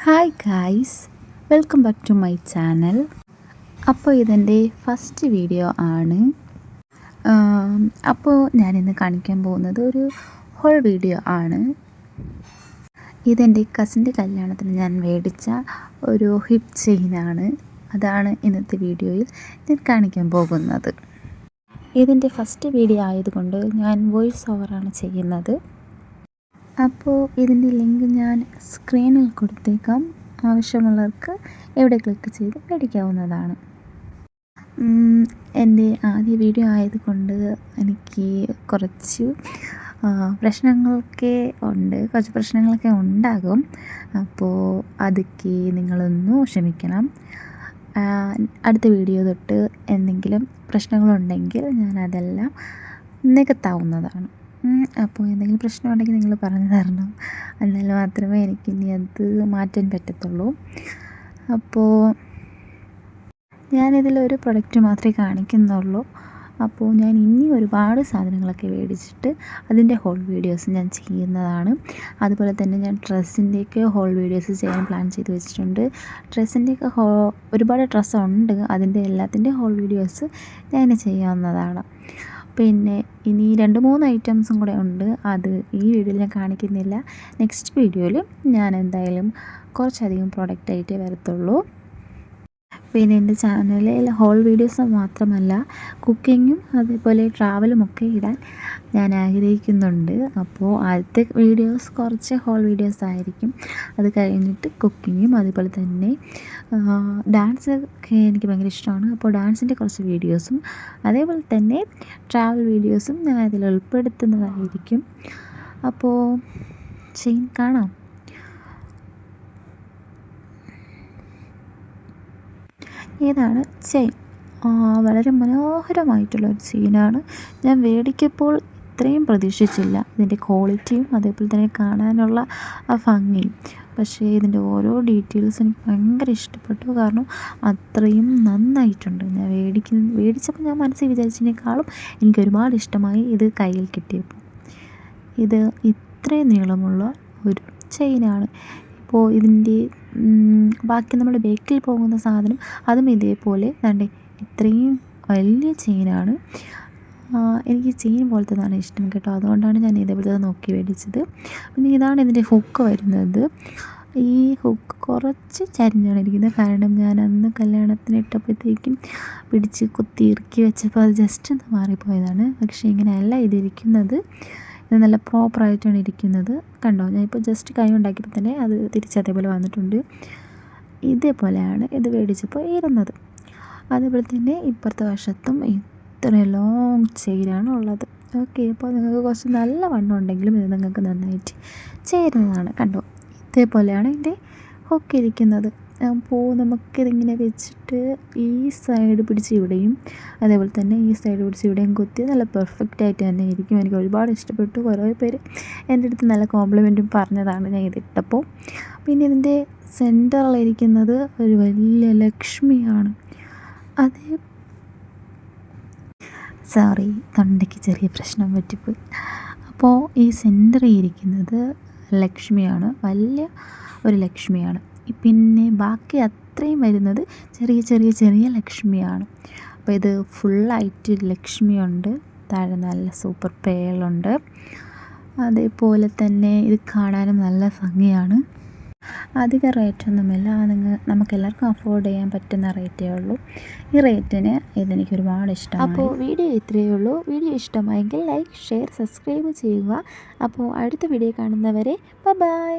Hi guys, welcome back to my channel. അപ്പോൾ ഇതെൻ്റെ first video ആണ്. അപ്പോൾ ഞാനിന്ന് കാണിക്കാൻ പോകുന്നത് ഒരു ഹോൾ വീഡിയോ ആണ്. ഇതെൻ്റെ കസിൻ്റെ കല്യാണത്തിന് ഞാൻ മേടിച്ച ഒരു ഹിപ്പ് ചെയിനാണ്. അതാണ് ഇന്നത്തെ വീഡിയോയിൽ ഞാൻ കാണിക്കാൻ പോകുന്നത്. ഇതിൻ്റെ ഫസ്റ്റ് വീഡിയോ ആയതുകൊണ്ട് ഞാൻ വോയിസ് ഓവറാണ് ചെയ്യുന്നത്. അപ്പോൾ ഇതിൻ്റെ ലിങ്ക് ഞാൻ സ്ക്രീനിൽ കൊടുത്തേക്കാം. ആവശ്യമുള്ളവർക്ക് ഇവിടെ ക്ലിക്ക് ചെയ്ത് മേടിക്കാവുന്നതാണ്. എൻ്റെ ആദ്യ വീഡിയോ ആയതുകൊണ്ട് എനിക്ക് കുറച്ച് പ്രശ്നങ്ങളൊക്കെ ഉണ്ടാകും. അപ്പോൾ അതൊക്കെ നിങ്ങളൊന്ന് ക്ഷമിക്കണം. അടുത്ത വീഡിയോ തൊട്ട് എന്തെങ്കിലും പ്രശ്നങ്ങളുണ്ടെങ്കിൽ ഞാനതെല്ലാം നികത്താവുന്നതാണ്. അപ്പോൾ എന്തെങ്കിലും പ്രശ്നമുണ്ടെങ്കിൽ നിങ്ങൾ പറഞ്ഞു തരണം. എന്നാൽ മാത്രമേ എനിക്കിനി അത് മാറ്റാൻ പറ്റത്തുള്ളൂ. അപ്പോൾ ഞാനിതിലൊരു പ്രൊഡക്റ്റ് മാത്രമേ കാണിക്കുന്നുള്ളൂ. അപ്പോൾ ഞാൻ ഇനി ഒരുപാട് സാധനങ്ങളൊക്കെ മേടിച്ചിട്ട് അതിൻ്റെ ഹോൾ വീഡിയോസ് ഞാൻ ചെയ്യുന്നതാണ്. അതുപോലെ തന്നെ ഞാൻ ഡ്രസ്സിൻ്റെയൊക്കെ ഹോൾ വീഡിയോസ് ചെയ്യാൻ പ്ലാൻ ചെയ്ത് വെച്ചിട്ടുണ്ട്. ഡ്രസ്സിൻ്റെയൊക്കെ ഒരുപാട് ഡ്രസ്സുണ്ട്. അതിൻ്റെ എല്ലാത്തിൻ്റെ ഹോൾ വീഡിയോസ് ഞാൻ ചെയ്യാവുന്നതാണ്. പിന്നെ ഇനി 2-3 ഐറ്റംസും കൂടെ ഉണ്ട്. അത് ഈ വീഡിയോയിൽ ഞാൻ കാണിക്കുന്നില്ല. നെക്സ്റ്റ് വീഡിയോയിൽ ഞാൻ എന്തായാലും കുറച്ചധികം പ്രൊഡക്റ്റായിട്ടേ വരത്തുള്ളൂ. പിന്നെ എൻ്റെ ചാനലിൽ ഹോൾ വീഡിയോസ് മാത്രമല്ല, കുക്കിങ്ങും അതേപോലെ ട്രാവലുമൊക്കെ ഇടാൻ ഞാൻ ആഗ്രഹിക്കുന്നുണ്ട്. അപ്പോൾ ആദ്യത്തെ വീഡിയോസ് കുറച്ച് ഹോൾ വീഡിയോസ് ആയിരിക്കും. അത് കഴിഞ്ഞിട്ട് കുക്കിങ്ങും അതേപോലെ തന്നെ ഡാൻസ് ഒക്കെ എനിക്ക് ഭയങ്കര ഇഷ്ടമാണ്. അപ്പോൾ ഡാൻസിൻ്റെ കുറച്ച് വീഡിയോസും അതേപോലെ തന്നെ ട്രാവൽ വീഡിയോസും ഞാൻ അതിൽ ഉൾപ്പെടുത്തുന്നതായിരിക്കും. അപ്പോൾ കാണാം. ഇതാണ് ചെയിൻ. വളരെ മനോഹരമായിട്ടുള്ളൊരു ചെയിനാണ്. ഞാൻ മേടിക്കുമ്പോൾ ഇത്രയും പ്രതീക്ഷിച്ചില്ല. ഇതിൻ്റെ ക്വാളിറ്റിയും അതേപോലെ തന്നെ കാണാനുള്ള ആ ഭംഗിയും. പക്ഷേ ഇതിൻ്റെ ഓരോ ഡീറ്റെയിൽസ് എനിക്ക് ഭയങ്കര ഇഷ്ടപ്പെട്ടു. കാരണം അത്രയും നന്നായിട്ടുണ്ട്. ഞാൻ മേടിച്ചപ്പോൾ ഞാൻ മനസ്സിൽ വിചാരിച്ചതിനേക്കാളും എനിക്ക് ഒരുപാട് ഇഷ്ടമായി ഇത് കയ്യിൽ കിട്ടിയപ്പോൾ. ഇത് ഇത്രയും നീളമുള്ള ഒരു ചെയിനാണ്. ഇപ്പോൾ ഇതിൻ്റെ ബാക്കി നമ്മൾ ബേക്കിൽ പോകുന്ന സാധനം അതും ഇതേപോലെ ദാണ്ടെ ഇത്രയും വലിയ ചെയിനാണ്. എനിക്ക് ചെയിൻ പോലത്തേതാണ് ഇഷ്ടം കേട്ടോ. അതുകൊണ്ടാണ് ഞാൻ ഇതേപോലത്തെ നോക്കി മേടിച്ചത്. പിന്നെ ഇതാണ് ഇതിൻ്റെ ഹുക്ക് വരുന്നത്. ഈ ഹുക്ക് കുറച്ച് ചരിഞ്ഞാണ് ഇരിക്കുന്നത്. കാരണം ഞാൻ അന്ന് കല്യാണത്തിന് ഇട്ടപ്പോഴത്തേക്കും പിടിച്ച് കുത്തി ഇറുക്കി വെച്ചപ്പോൾ അത് ജസ്റ്റ് ഒന്ന് മാറിപ്പോയതാണ്. പക്ഷേ ഇങ്ങനെയല്ല ഇതിരിക്കുന്നത്. ഇത് നല്ല പ്രോപ്പറായിട്ടാണ് ഇരിക്കുന്നത്. കണ്ടോ, ഞാനിപ്പോൾ ജസ്റ്റ് കൈ ഉണ്ടാക്കിയപ്പോൾ തന്നെ അത് തിരിച്ചതേപോലെ വന്നിട്ടുണ്ട്. ഇതേപോലെയാണ് ഇത് മേടിച്ചപ്പോൾ ഇരുന്നത്. അതേപോലെ തന്നെ ഇപ്പുറത്തെ വശത്തും ഇത്ര ലോങ് ചെയിനാണ് ഉള്ളത്. ഓക്കെ, അപ്പോൾ നിങ്ങൾക്ക് കുറച്ച് നല്ല വണ്ണം ഉണ്ടെങ്കിലും ഇത് നിങ്ങൾക്ക് നന്നായിട്ട് ചേരുന്നതാണ്. കണ്ടോ, ഇതേപോലെയാണ് ഇതിൻ്റെ ഹുക്ക് ഇരിക്കുന്നത്. അപ്പോൾ നമുക്കിതിങ്ങനെ വെച്ചിട്ട് ഈ സൈഡ് പിടിച്ച് ഇവിടെയും അതേപോലെ തന്നെ ഈ സൈഡ് പിടിച്ച് ഇവിടെയും കുത്തി നല്ല പെർഫെക്റ്റായിട്ട് തന്നെ ഇരിക്കും. എനിക്ക് ഒരുപാട് ഇഷ്ടപ്പെട്ടു. കുറേ പേര് എൻ്റെ അടുത്ത് നല്ല കോംപ്ലിമെൻറ്റും പറഞ്ഞതാണ് ഞാൻ ഇതിട്ടപ്പോൾ. പിന്നെ ഇതിൻ്റെ സെൻറ്ററിലിരിക്കുന്നത് ഒരു വലിയ ലക്ഷ്മിയാണ്. തൊണ്ടയ്ക്ക് ചെറിയ പ്രശ്നം പറ്റിപ്പോയി. അപ്പോൾ ഈ സെൻറ്ററിൽ ഇരിക്കുന്നത് ലക്ഷ്മിയാണ്, വലിയ ഒരു ലക്ഷ്മിയാണ്. പിന്നെ ബാക്കി അത്രയും വരുന്നത് ചെറിയ ചെറിയ ചെറിയ ലക്ഷ്മിയാണ്. അപ്പോൾ ഇത് ഫുള്ളായിട്ട് ലക്ഷ്മിയുണ്ട്. താഴെ നല്ല സൂപ്പർ പേളുണ്ട്. അതേപോലെ തന്നെ ഇത് കാണാനും നല്ല ഭംഗിയാണ്. അധിക റേറ്റൊന്നുമില്ല. നമുക്കെല്ലാവർക്കും അഫോർഡ് ചെയ്യാൻ പറ്റുന്ന റേറ്റേ ഉള്ളൂ. ഈ റേറ്റിന് ഇതെനിക്ക് ഒരുപാട് ഇഷ്ടമാണ്. അപ്പോൾ വീഡിയോ ഇത്രയേ ഉള്ളൂ. വീഡിയോ ഇഷ്ടമായെങ്കിൽ ലൈക്ക്, ഷെയർ, സബ്സ്ക്രൈബ് ചെയ്യുക. അപ്പോൾ അടുത്ത വീഡിയോ കാണുന്നവരെ ബൈ.